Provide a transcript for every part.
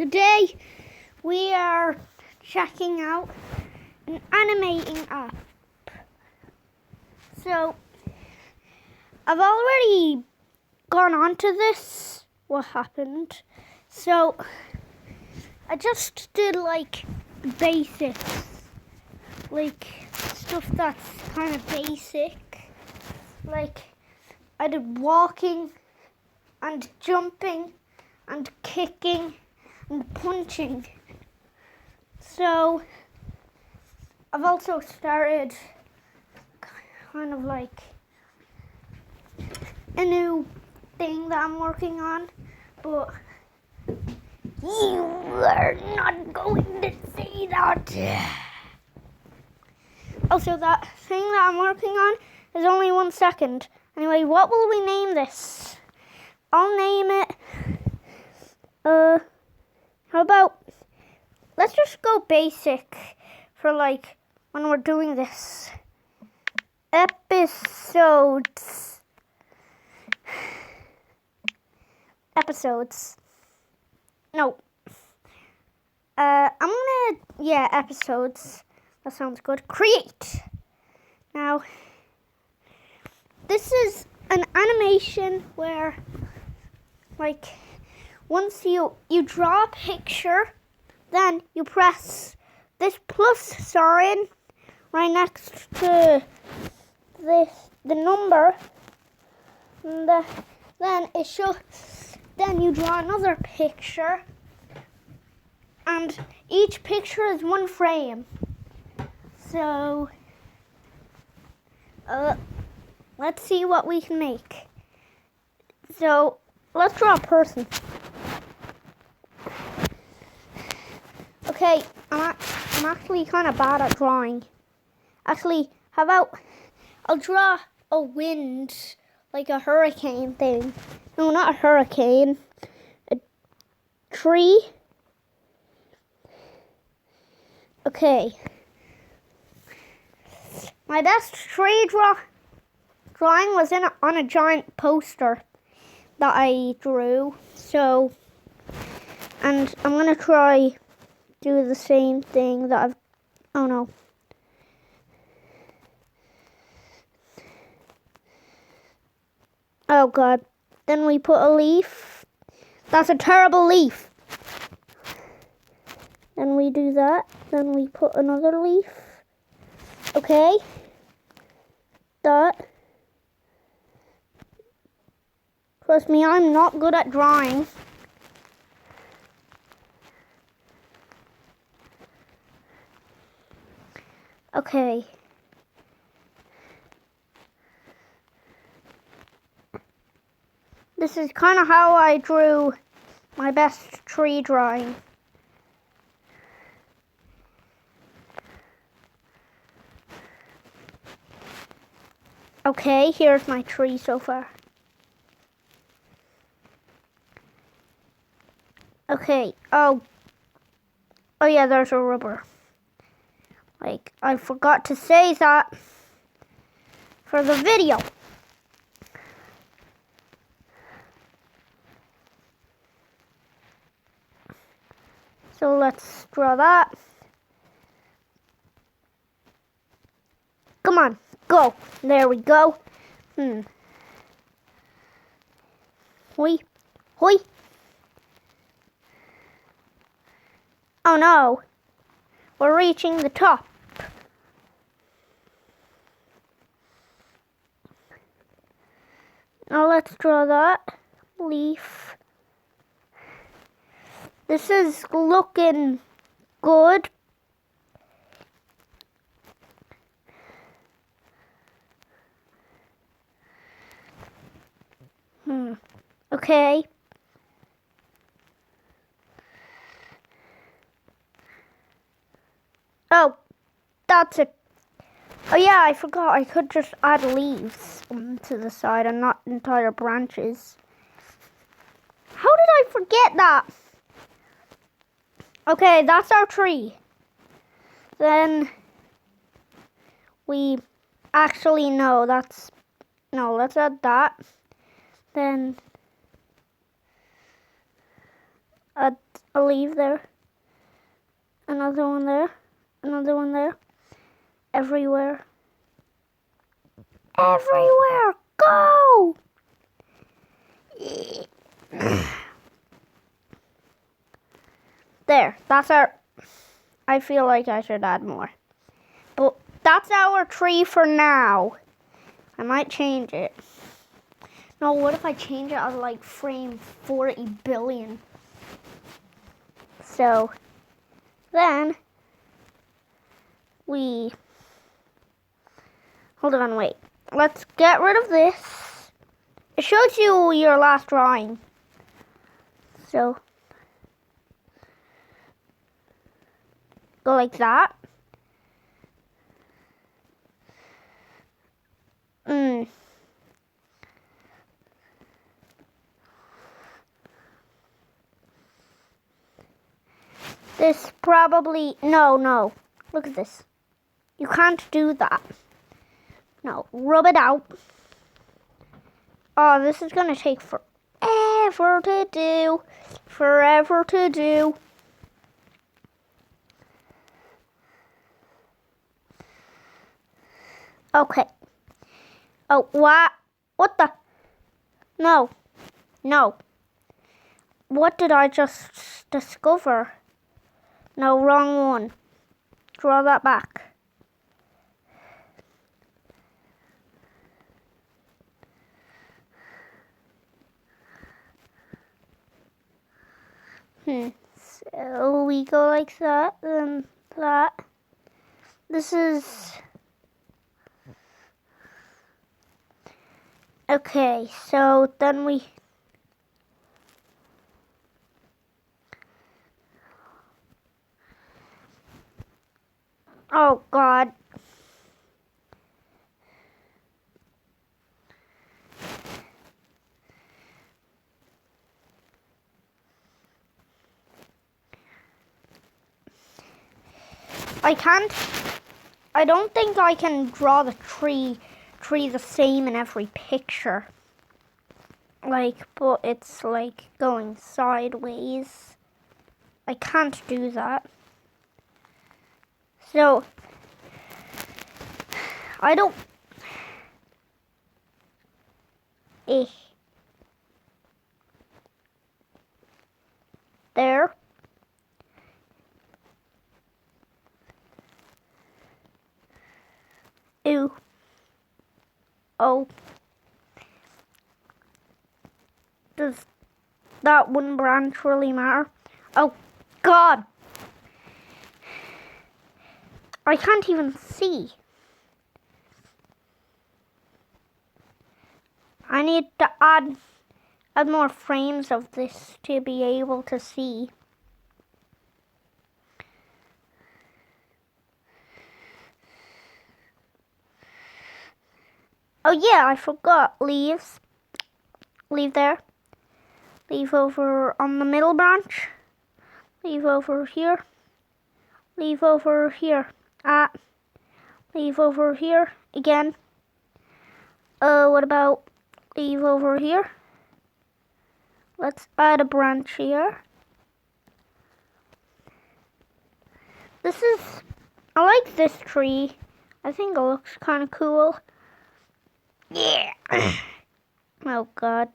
Today we are checking out an animating app. So I've already gone on to this, what happened. So I just did like basics, like stuff that's kind of basic. Like I did walking and jumping and kicking and punching. So I've also started kind of like a new thing that I'm working on, but you are not going to see that. Also, that thing that I'm working on is only 1 second. Anyway, what will we name this? I'll name it, how about, let's just go basic for like when we're doing this. Episodes. No. Episodes. That sounds good. Create. Now, this is an animation where, like, once you draw a picture, then you press this plus sign right next to the number, and then you draw another picture, and each picture is 1 frame. So let's see what we can make. So let's draw a person. Okay, I'm actually kind of bad at drawing. Actually, how about I'll draw a wind, like a hurricane thing. No, not a hurricane. A tree. Okay. My best tree drawing was on a giant poster that I drew. So, and I'm gonna try do the same thing that I've. Oh no. Oh God. Then we put a leaf. That's a terrible leaf. Then we do that. Then we put another leaf. Okay. That. Trust me, I'm not good at drawing. Okay. This is kind of how I drew my best tree drawing. Okay, here's my tree so far. Okay, oh yeah, there's a rubber. Like, I forgot to say that for the video. So let's draw that. Come on, go. There we go. Hoi. Hoi. Oh no. We're reaching the top. Now let's draw that leaf. This is looking good. Okay. Oh, that's it. Oh yeah, I forgot. I could just add leaves to the side and not entire branches. How did I forget that? Okay, that's our tree. Then we actually let's add that. Then add a leaf there. Another one there. Another one there. Everywhere. Everywhere! Go! There, that's our... I feel like I should add more. But that's our tree for now. I might change it. No, what if I change it at like frame 40 billion? So, then, we... Hold on, wait. Let's get rid of this. It shows you your last drawing. So, go like that. This probably, no. Look at this. You can't do that. No, rub it out. Oh, this is gonna take forever to do. Forever to do. Okay. Oh, what? What the? No. What did I just discover? No, wrong one. Draw that back. So we go like that, then that. This is... Okay, so then we... Oh, God. I don't think I can draw the tree the same in every picture. But it's like going sideways. I can't do that. So, I don't... There. Ew. Oh. Does that one branch really matter? Oh, God. I can't even see. I need to add more frames of this to be able to see. Oh yeah, I forgot. Leaves. Leave there. Leave over on the middle branch. Leave over here. Leave over here. Leave over here again. What about leave over here? Let's add a branch here. I like this tree. I think it looks kind of cool. Yeah. Oh, God.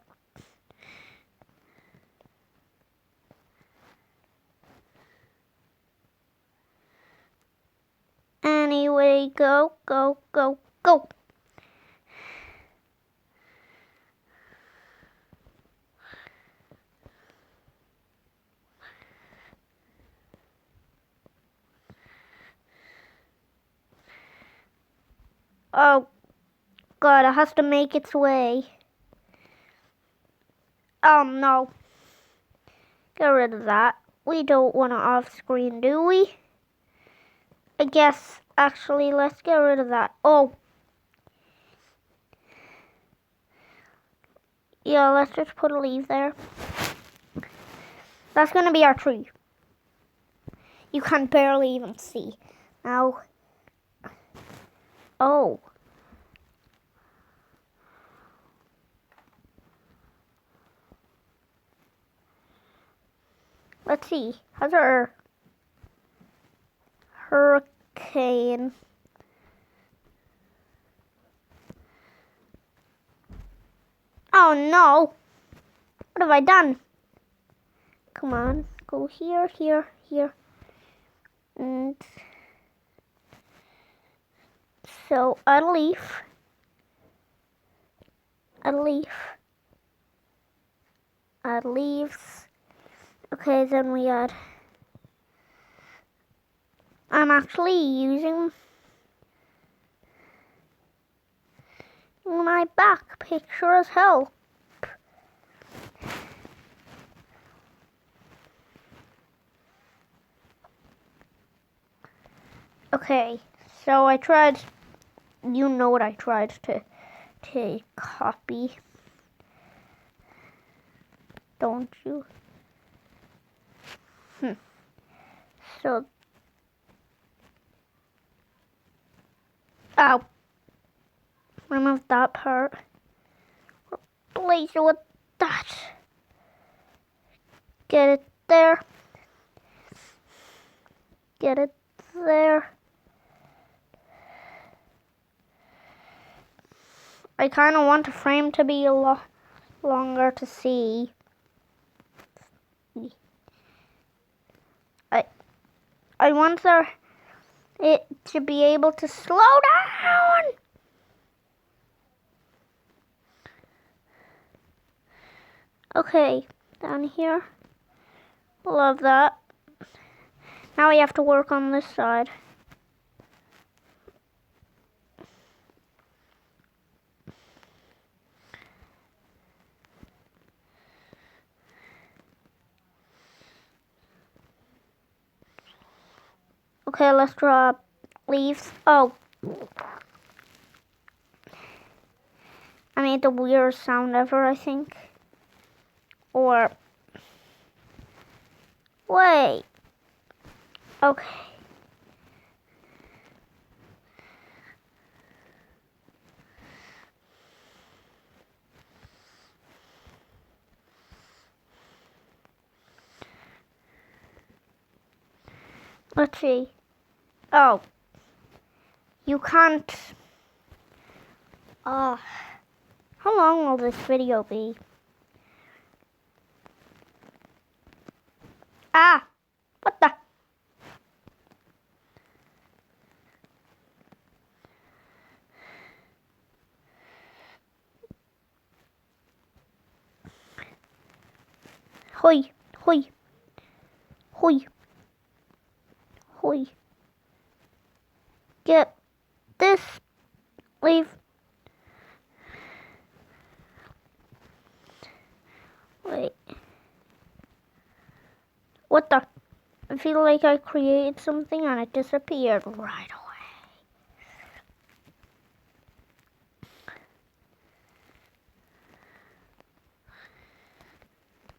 Anyway, go. Oh, God, it has to make its way. Oh, no. Get rid of that. We don't want it off screen, do we? I guess, actually, let's get rid of that. Oh. Yeah, let's just put a leaf there. That's going to be our tree. You can barely even see. Now. Oh. Let's see. How's our hurricane? Oh no! What have I done? Come on, go here, here, here. And so add a leaf. Add a leaf. Add leaves. Okay, then we add. I'm actually using my back picture as help. Okay, so I tried, you know what I tried to copy, don't you? So, ow, remove that part, replace it with that, get it there, get it there. I kind of want the frame to be a lot longer to see. I want it to be able to slow down. Okay, down here. Love that. Now we have to work on this side. Okay, let's draw leaves. Oh. I made the weirdest sound ever, I think. Or, wait. Okay. Let's see. Oh. You can't. How long will this video be? Ah! What the? Hoi, hoi, hoi, hoi. Get this leaf. Wait. What the? I feel like I created something and it disappeared right away.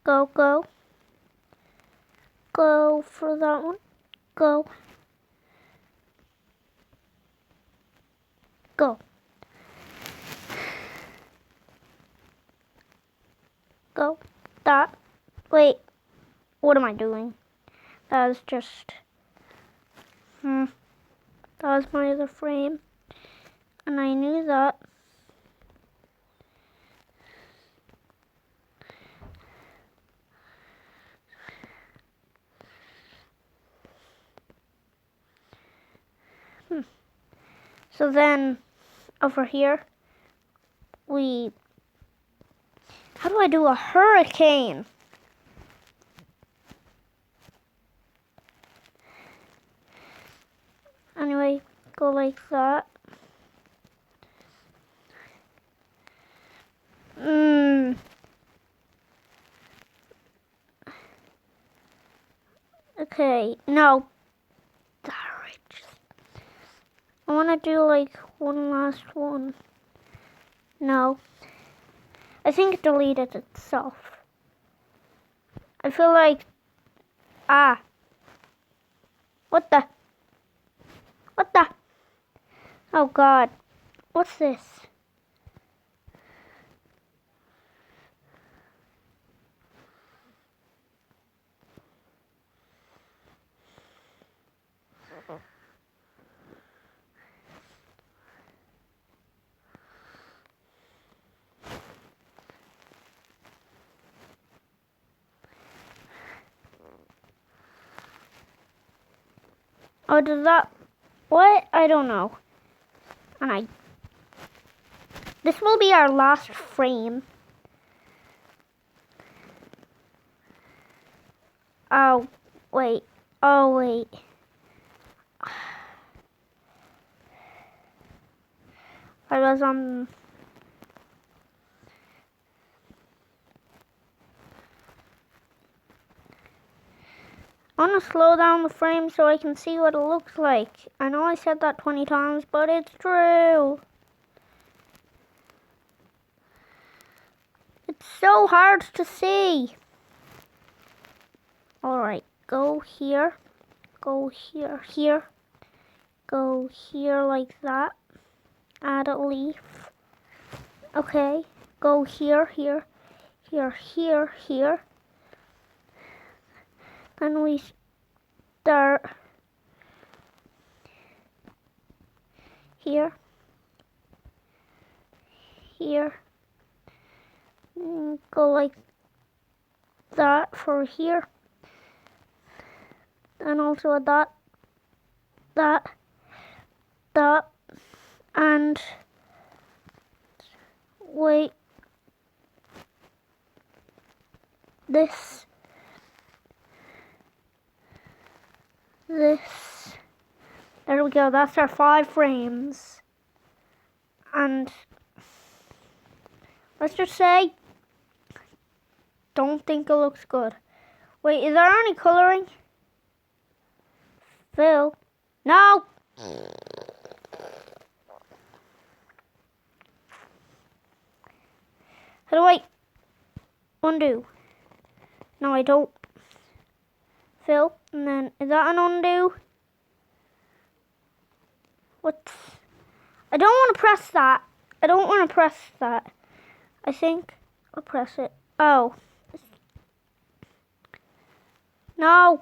Go, go. Go for that one. Go. Go. Go. That. Wait. What am I doing? That was just. That was my other frame. And I knew that. So then, over here, how do I do a hurricane? Anyway, go like that. Okay, no. I want to do like one last one. No. I think it deleted itself. I feel like, what the? What the? Oh God, what's this? Oh, does that... What? I don't know. And this will be our last frame. Oh, wait. Oh, wait. I was on... I want to slow down the frame so I can see what it looks like. I know I said that 20 times, but it's true. It's so hard to see. Alright, go here. Go here, here. Go here like that. Add a leaf. Okay, go here, here, here, here, here. Then we start here, here. Go like that for here. And also a dot, that, and wait, this. There we go, that's our 5 frames. And let's just say, don't think it looks good. Wait, is there any coloring? Phil? No! How do I undo? No, I don't. Phil, and then, is that an undo? What? I don't want to press that. I don't want to press that. I think I'll press it. Oh. No.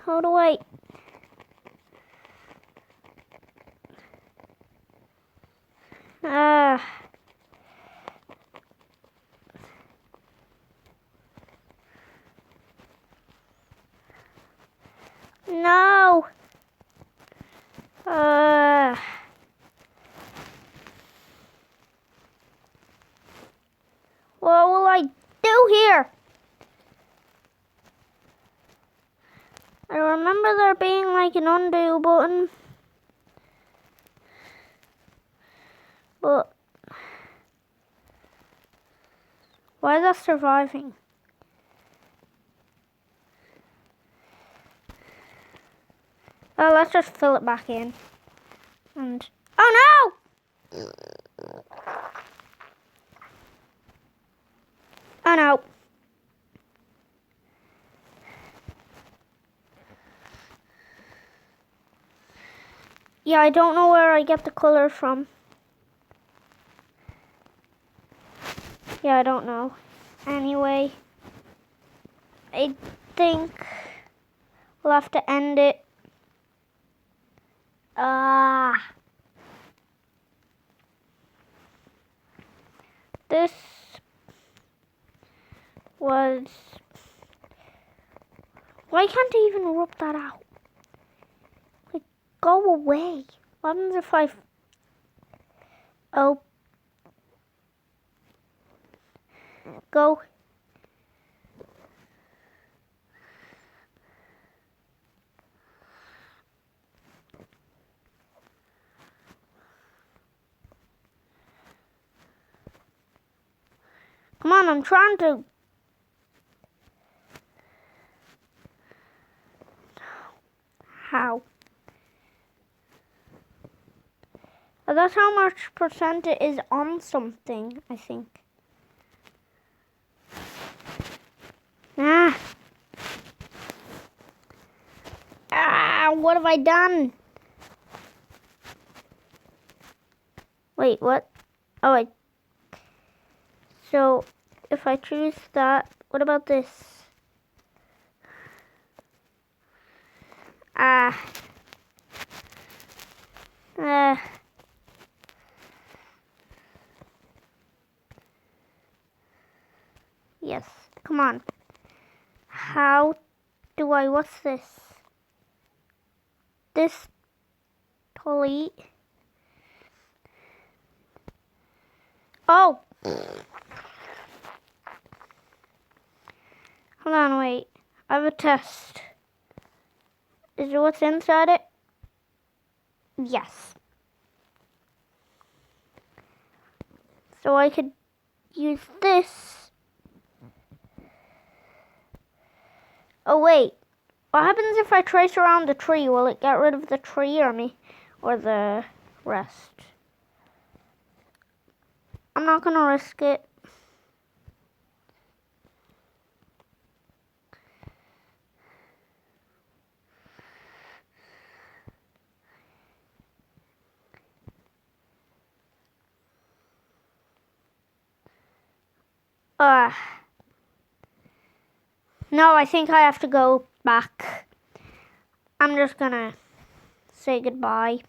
How do I? No. What will I do here? I remember there being like an undo button. But why is that surviving? Oh, let's just fill it back in. And oh no! Oh no. Yeah, I don't know where I get the color from. Yeah, I don't know. Anyway, I think we'll have to end it. This was... Why can't I even rub that out? Like, go away. What happens if I... Oh. Go. Come on, I'm trying to... How? Oh, that's how much percent it is on something, I think. What have I done? Wait, what? Oh, wait. So, if I choose that, what about this? Yes, come on. How do I, what's this? this delete. Oh! Hold on, wait. I have a test. Is it what's inside it? Yes. So I could use this. Oh wait. What happens if I trace around the tree? Will it get rid of the tree or the rest? I'm not gonna risk it. No, I think I have to go back. I'm just gonna say goodbye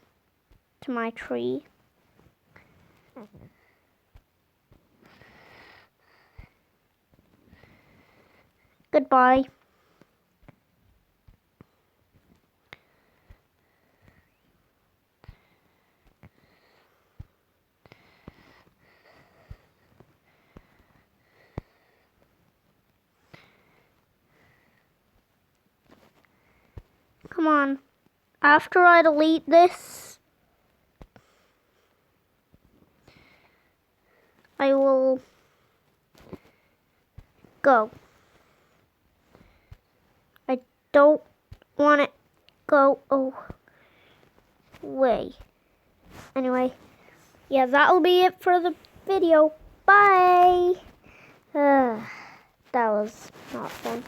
to my tree. Goodbye. Come on. After I delete this, I will go. I don't want it go away. Anyway, yeah, that'll be it for the video. Bye. That was not fun.